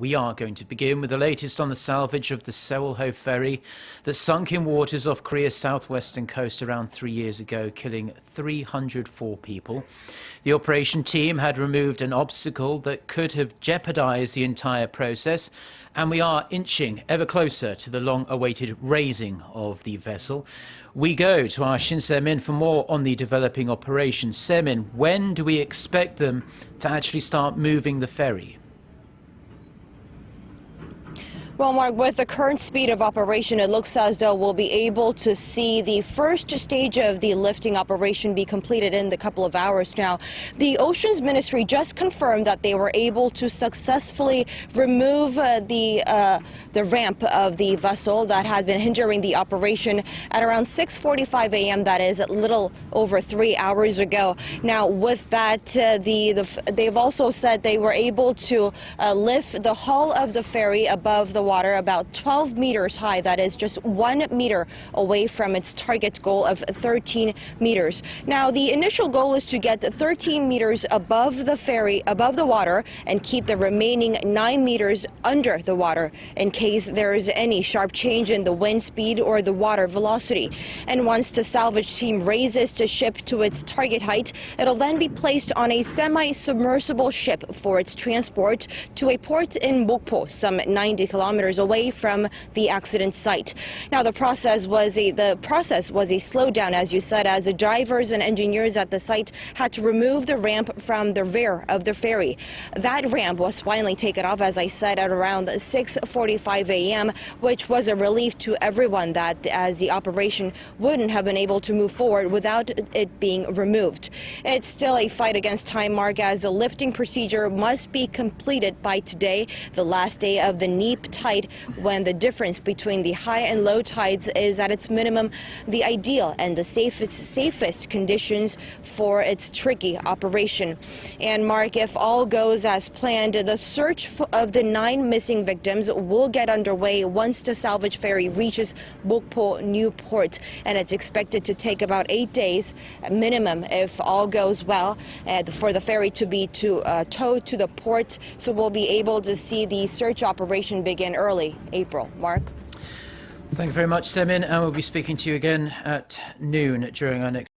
We are going to begin with the latest on the salvage of the Sewol-ho ferry that sunk in waters off Korea's southwestern coast around 3 years ago, killing 304 people. The operation team had removed an obstacle that could have jeopardized the entire process, and we are inching ever closer to the long-awaited raising of the vessel. We go to our Shin Se-min for more on the developing operation. Semin, when do we expect them to actually start moving the ferry? Well, Mark, with the current speed of operation, it looks as though we'll be able to see the first stage of the lifting operation be completed in a couple of hours now. The Oceans Ministry just confirmed that they were able to successfully remove the ramp of the vessel that had been hindering the operation at around 6:45 a.m. That is a little over 3 hours ago. Now, with that, they've also said they were able to lift the hull of the ferry above the water about 12 meters high. That is just 1 meter away from its target goal of 13 meters. Now, the initial goal is to get 13 meters above the ferry, above the water, and keep the remaining 9 meters under the water in case there is any sharp change in the wind speed or the water velocity. And once the salvage team raises the ship to its target height, it'll then be placed on a semi-submersible ship for its transport to a port in Mokpo, some 90 kilometers away from the accident site. Now, the process was a slowdown, as you said, as the divers and engineers at the site had to remove the ramp from the rear of the ferry. That ramp was finally taken off, as I said, at around 6:45 a.m., which was a relief to everyone, that as the operation wouldn't have been able to move forward without it being removed. It's still a fight against time, Mark, as the lifting procedure must be completed by today, the last day of the neap tide, when the difference between the high and low tides is at its minimum, the ideal and the safest conditions for its tricky operation. And Mark, if all goes as planned, the search of the 9 missing victims will get underway once the salvage ferry reaches Mokpo New Port, and it's expected to take about 8 days minimum if all goes well for the ferry to be towed to the port, so we'll be able to see the search operation begin early April. Mark? Thank you very much, Semin, and we'll be speaking to you again at noon during our next